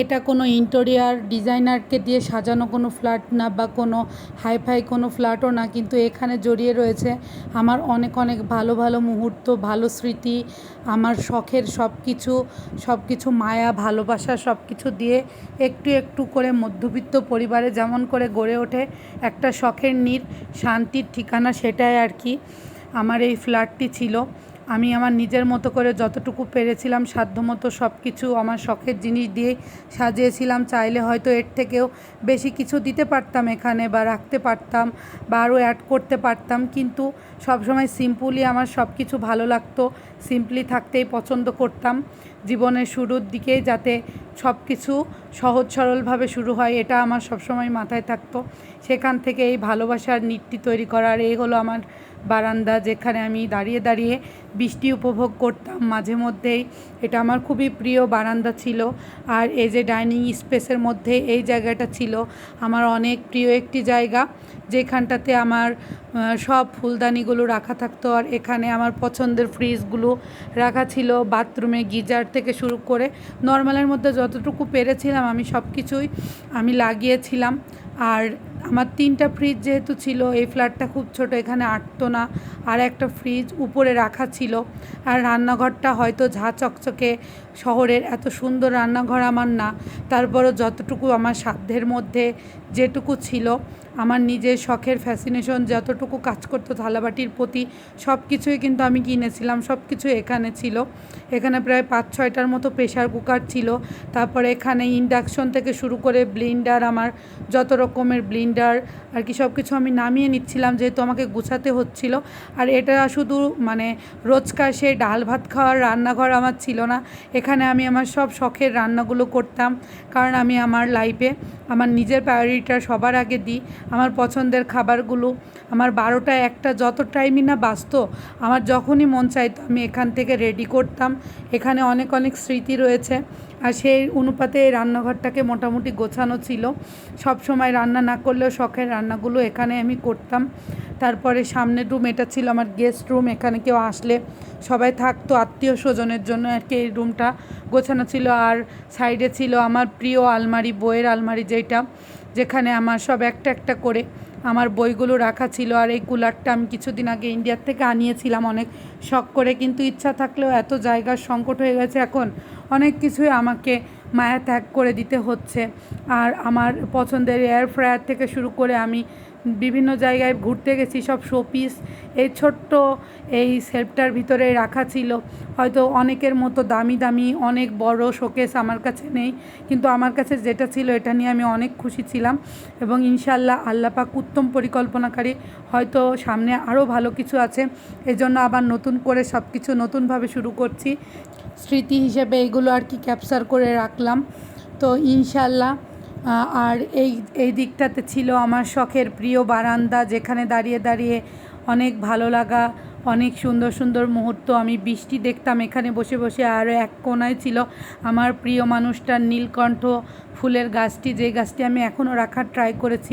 এটা কোনো ইন্টেরিয়ার ডিজাইনারকে দিয়ে সাজানো কোনো ফ্ল্যাট না বা কোনো হাইফাই কোনো ফ্ল্যাটও না, কিন্তু এখানে জড়িয়ে রয়েছে আমার অনেক অনেক ভালো ভালো মুহূর্ত, ভালো স্মৃতি, আমার শখের সব কিছু মায়া ভালোবাসা সব কিছু দিয়ে একটু একটু করে মধ্যবিত্ত পরিবারে যেমন করে গড়ে ওঠে একটা শখের শান্তির ঠিকানা, সেটাই আর কি আমার এই ফ্ল্যাটটি ছিল। আমি আমার নিজের মতো করে যতটুকু পেরেছিলাম সাধ্যমতো সব কিছু আমার শখের জিনিস দিয়ে সাজিয়েছিলাম। চাইলে হয়তো এর থেকেও বেশি কিছু দিতে পারতাম এখানে বা রাখতে পারতাম বা আরও অ্যাড করতে পারতাম, কিন্তু সবসময় সিম্পলি আমার সব কিছু ভালো লাগতো, সিম্পলি থাকতেই পছন্দ করতাম। জীবনের শুরুর দিকেই যাতে সব কিছু সহজ সরলভাবে শুরু হয় এটা আমার সবসময় মাথায় থাকতো। সেখান থেকে এই ভালোবাসার নীড়টি তৈরি করার এই হলো আমার বারান্দা, যেখানে আমি দাঁড়িয়ে দাঁড়িয়ে বৃষ্টি উপভোগ করতাম মাঝে মধ্যেই। এটা আমার খুবই প্রিয় বারান্দা ছিল। আর এই যে ডাইনিং স্পেসের মধ্যে এই জায়গাটা ছিল আমার অনেক প্রিয় একটি জায়গা, যেখানটাতে আমার সব ফুলদানিগুলো রাখা থাকতো। আর এখানে আমার পছন্দের ফ্রিজগুলো রাখা ছিল, বাথরুমে গিজার থেকে শুরু করে নর্মালের মধ্যে যতটুকু পেরেছিলাম আমি সব কিছুই আমি লাগিয়েছিলাম। আর আমার 3টা ফ্রিজ যেহেতু ছিল, এই ফ্ল্যাটটা খুব ছোট, এখানে আটতো না। আর একটা ফ্রিজ উপরে রাখা ছিল। আর রান্নাঘরটা হয়তো ঝাঁ চকচকে শহরের এত সুন্দর রান্নাঘর আমার না, তারপরও যতটুকু আমার সাধ্যের মধ্যে যেটুকু ছিল, আমার নিজের শখের ফ্যাসিনেশন যতটুকু কাজ করতো থালাবাটির প্রতি সব কিছুই কিন্তু আমি কিনেছিলাম, সব কিছু এখানে ছিল। এখানে প্রায় 5-6টার মতো প্রেশার কুকার ছিল। তারপরে এখানে ইন্ডাকশন থেকে শুরু করে ব্লেন্ডার, আমার যত রকমের ব্লেন্ডার আর কি সব কিছু আমি নামিয়ে নিচ্ছিলাম যেহেতু আমাকে গুছাতে হচ্ছিল। আর এটা শুধু মানে রোজকার সেই ডাল ভাত খাওয়ার রান্নাঘর আমার ছিল না, এখানে আমি আমার সব শখের রান্নাগুলো করতাম। কারণ আমি আমার লাইফে আমার নিজের প্রায়োরিটিটা সবার আগে দিই। আমার পছন্দের খাবারগুলো আমার 12টা 1টা যত টাইমই না বাঁচত, আমার যখনই মন চাইতো আমি এখান থেকে রেডি করতাম। এখানে অনেক অনেক স্মৃতি রয়েছে। আর সেই অনুপাতে এই রান্নাঘরটাকে মোটামুটি গোছানো ছিল। সব সময় রান্না না করলেও শখের রান্নাগুলো এখানে আমি করতাম। তারপরে সামনের রুম, এটা ছিল আমার গেস্ট রুম। এখানে কেউ আসলে সবাই থাকতো আত্মীয় স্বজনের জন্য আর কি, এই রুমটা গোছানো ছিল। আর সাইডে ছিল আমার প্রিয় আলমারি, বইয়ের আলমারি, যেখানে আমার সব একটা একটা করে আমার বইগুলো রাখা ছিল। আর এই কুলারটা আমি কিছুদিন আগে ইন্ডিয়ার থেকে আনিয়েছিলাম অনেক শখ করে, কিন্তু ইচ্ছা থাকলেও এত জায়গার সংকট হয়ে গেছে এখন, অনেক কিছুই আমাকে মায়া ত্যাগ করে দিতে হচ্ছে। আর আমার পছন্দের এয়ার ফ্রায়ার থেকে শুরু করে আমি বিভিন্ন জায়গায় ঘুরতে গেছি, সব শোপিস এই ছোট্ট এই সেলফটার ভিতরে রাখা ছিল। হয়তো অনেকের মতো দামি দামি অনেক বড় শোকেস আমার কাছে নেই, কিন্তু আমার কাছে যেটা ছিল এটা নিয়ে আমি অনেক খুশি ছিলাম। এবং ইনশাআল্লাহ আল্লাহ পাক উত্তম পরিকল্পনাকারী, হয়তো সামনে আরও ভালো কিছু আছে, এজন্য আবার নতুন করে সব কিছু নতুনভাবে শুরু করছি। স্মৃতি হিসেবে এইগুলো আর কি ক্যাপচার করে রাখলাম। তো ইনশাআল্লাহ আর এই দিকটাতে ছিল আমার শখের প্রিয় বারান্দা, যেখানে দাঁড়িয়ে দাঁড়িয়ে অনেক ভালো লাগা, অনেক সুন্দর সুন্দর মুহূর্ত আমি বৃষ্টি দেখতাম এখানে বসে বসে। আর এক কোণায় ছিল আমার প্রিয় মানুষটার নীলকণ্ঠ ফুলের গাছটি, যে গাছটি আমি এখনও রাখার ট্রাই করেছি।